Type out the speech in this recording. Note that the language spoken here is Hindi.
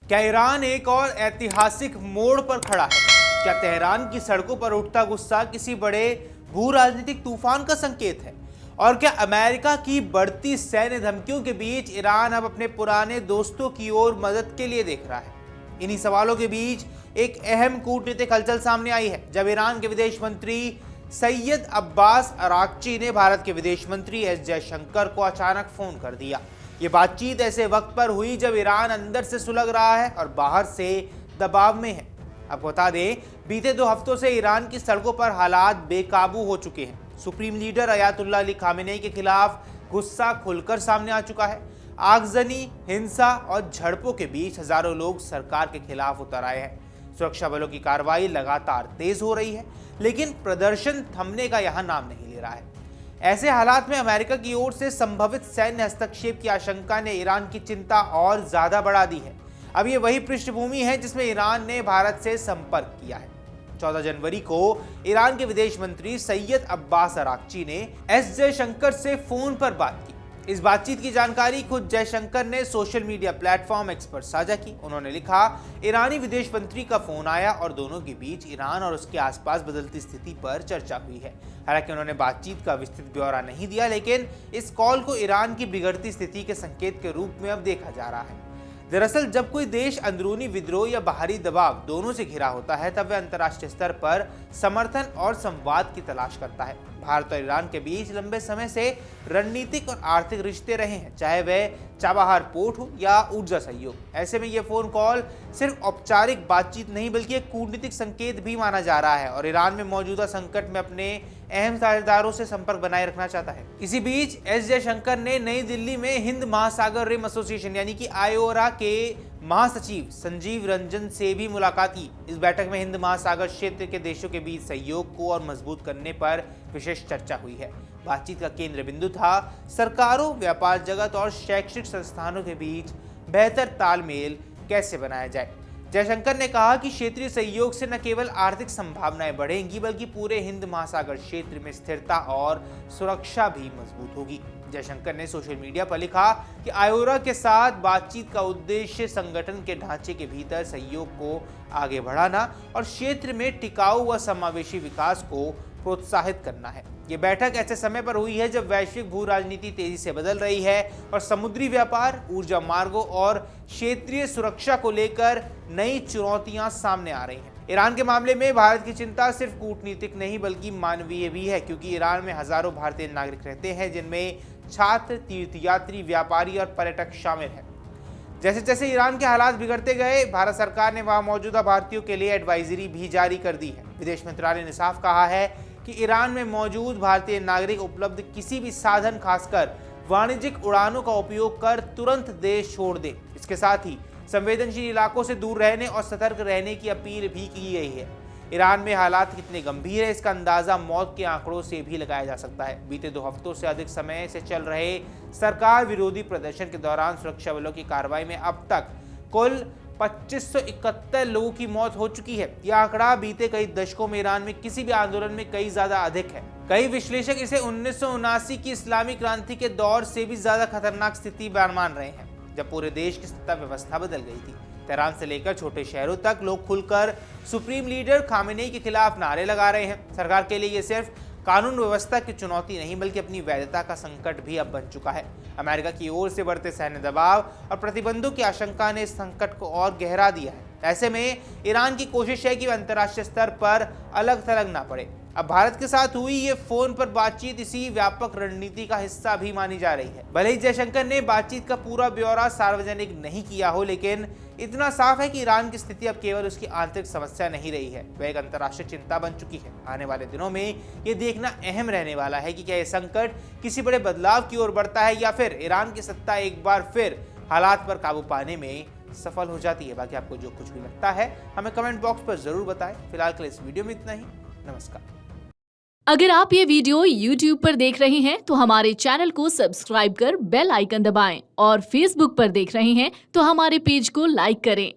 क्या ईरान एक और ऐतिहासिक मोड़ पर खड़ा है? क्या तेहरान की सड़कों पर उठता गुस्सा किसी बड़े भू राजनीतिक तूफान का संकेत है? और क्या अमेरिका की बढ़ती सैन्य धमकियों के बीच ईरान अब अपने पुराने दोस्तों की ओर मदद के लिए देख रहा है? इन्हीं सवालों के बीच एक अहम कूटनीतिक हलचल सामने आई है, जब ईरान के विदेश मंत्री सैयद अब्बास अराक्ची ने भारत के विदेश मंत्री एस जयशंकर को अचानक फोन कर दिया। ये बातचीत ऐसे वक्त पर हुई जब ईरान अंदर से सुलग रहा है और बाहर से दबाव में है। आपको बता दें, बीते 2 हफ्तों से ईरान की सड़कों पर हालात बेकाबू हो चुके हैं। Supreme leader Ayatollah Ali Khamenei के खिलाफ गुस्सा खुलकर सामने आ चुका है। आगजनी, हिंसा और झड़पों के बीच हजारों लोग सरकार के खिलाफ उतर आए हैं। सुरक्षा बलों की कार्रवाई लगातार तेज हो रही है, लेकिन प्रदर्शन थमने का यहां नाम नहीं ले रहा है। ऐसे हालात में अमेरिका की ओर से संभवित सैन्य हस्तक्षेप की आशंका ने ईरान की चिंता और ज्यादा बढ़ा दी है। अब ये वही पृष्ठभूमि है जिसमें ईरान ने भारत से संपर्क किया है। 14 जनवरी को ईरान के विदेश मंत्री सैयद अब्बास अराक्ची ने एस जयशंकर से फोन पर बात की। इस बातचीत की जानकारी खुद जयशंकर ने सोशल मीडिया प्लेटफॉर्म एक्स पर साझा की। उन्होंने लिखा, ईरानी विदेश मंत्री का फोन आया और दोनों के बीच ईरान और उसके आसपास बदलती स्थिति पर चर्चा हुई है। हालांकि उन्होंने बातचीत का विस्तृत ब्यौरा नहीं दिया, लेकिन इस कॉल को ईरान की बिगड़ती स्थिति के संकेत के रूप में अब देखा जा रहा है। दरअसल जब कोई देश अंदरूनी विद्रोह या बाहरी दबाव दोनों से घिरा होता है, तब वह अंतर्राष्ट्रीय स्तर पर समर्थन और संवाद की तलाश करता है। भारत और ईरान के बीच लंबे समय से रणनीतिक और आर्थिक रिश्ते रहे हैं, चाहे वह चाबहार पोर्ट हो या ऊर्जा सहयोग। ऐसे में यह फोन कॉल सिर्फ औपचारिक बातचीत नहीं बल्कि एक कूटनीतिक संकेत भी माना जा रहा है और ईरान में मौजूदा संकट में अपने अहम साझेदारों से संपर्क बनाए रखना चाहता है। इसी बीच एस जयशंकर ने नई दिल्ली में हिंद महासागर रिम एसोसिएशन यानी कि आयोरा के महासचिव संजीव रंजन से भी मुलाकात की। इस बैठक में हिंद महासागर क्षेत्र के देशों के बीच सहयोग को और मजबूत करने पर विशेष चर्चा हुई है। बातचीत का केंद्र बिंदु था सरकारों, व्यापार जगत और शैक्षिक संस्थानों के बीच बेहतर तालमेल कैसे बनाया जाए। जयशंकर ने कहा कि क्षेत्रीय सहयोग से न केवल आर्थिक संभावनाएं बढ़ेंगी बल्कि पूरे हिंद महासागर क्षेत्र में स्थिरता और सुरक्षा भी मजबूत होगी। जयशंकर ने सोशल मीडिया पर लिखा कि आयोरा के साथ बातचीत का उद्देश्य संगठन के ढांचे के भीतर सहयोग को आगे बढ़ाना और क्षेत्र में टिकाऊ व समावेशी विकास को प्रोत्साहित करना है। ये बैठक ऐसे समय पर हुई है जब वैश्विक भू राजनीति तेजी से बदल रही है और समुद्री व्यापार, ऊर्जा मार्गों और क्षेत्रीय सुरक्षा को लेकर नई चुनौतियां सामने आ रही हैं। ईरान के मामले में भारत की चिंता सिर्फ कूटनीतिक नहीं बल्कि मानवीय भी है, क्योंकि ईरान में हजारों भारतीय नागरिक रहते हैं, जिनमें छात्र, तीर्थयात्री, व्यापारी और पर्यटक शामिल हैं। जैसे जैसे ईरान के हालात बिगड़ते गए, भारत सरकार ने वहां मौजूदा भारतीयों के लिए एडवाइजरी भी जारी कर दी है। विदेश मंत्रालय ने साफ कहा है कि ईरान में मौजूद भारतीय नागरिक उपलब्ध किसी भी साधन, खासकर वाणिज्यिक उड़ानों का उपयोग कर तुरंत देश छोड़ दें। इसके साथ ही संवेदनशील इलाकों से दूर रहने और सतर्क रहने की अपील भी की गई है। ईरान में हालात कितने गंभीर है, इसका अंदाजा मौत के आंकड़ों से भी लगाया जा सकता है। बीते 2 हफ्तों से अधिक समय से चल रहे सरकार विरोधी प्रदर्शन के दौरान सुरक्षा बलों की कार्रवाई में अब तक कुल 2571 लोगों की मौत हो चुकी है। यह आंकड़ा बीते कई दशकों में ईरान में किसी भी आंदोलन में कई ज्यादा अधिक है। कई विश्लेषक इसे 1979 की इस्लामी क्रांति के दौर से भी ज्यादा खतरनाक स्थिति मान रहे हैं, जब पूरे देश की सत्ता व्यवस्था बदल गई थी। तेहरान से लेकर छोटे शहरों तक लोग खुलकर सुप्रीम लीडर खामेनेई के खिलाफ नारे लगा रहे हैं। सरकार के लिए ये सिर्फ कानून व्यवस्था की चुनौती नहीं बल्कि अपनी वैधता का संकट भी अब बन चुका है। अमेरिका की ओर से बढ़ते सैन्य दबाव और प्रतिबंधों की आशंका ने इस संकट को और गहरा दिया है। ऐसे में ईरान की कोशिश है कि वह अंतर्राष्ट्रीय स्तर पर अलग थलग ना पड़े। अब भारत के साथ हुई ये फोन पर बातचीत इसी व्यापक रणनीति का हिस्सा भी मानी जा रही है। भले ही जयशंकर ने बातचीत का पूरा ब्यौरा सार्वजनिक नहीं किया हो, लेकिन इतना साफ है कि ईरान की स्थिति अब केवल उसकी आंतरिक समस्या नहीं रही है, वह एक अंतर्राष्ट्रीय चिंता बन चुकी है। आने वाले दिनों में ये देखना अहम रहने वाला है कि क्या यह संकट किसी बड़े बदलाव की ओर बढ़ता है या फिर ईरान की सत्ता एक बार फिर हालात पर काबू पाने में सफल हो जाती है। बाकी आपको जो कुछ भी लगता है हमें कमेंट बॉक्स पर जरूर बताएं। फिलहाल के लिए इस वीडियो में इतना ही। नमस्कार। अगर आप ये वीडियो YouTube पर देख रहे हैं तो हमारे चैनल को सब्सक्राइब कर बेल आइकन दबाएं और Facebook पर देख रहे हैं तो हमारे पेज को लाइक करें।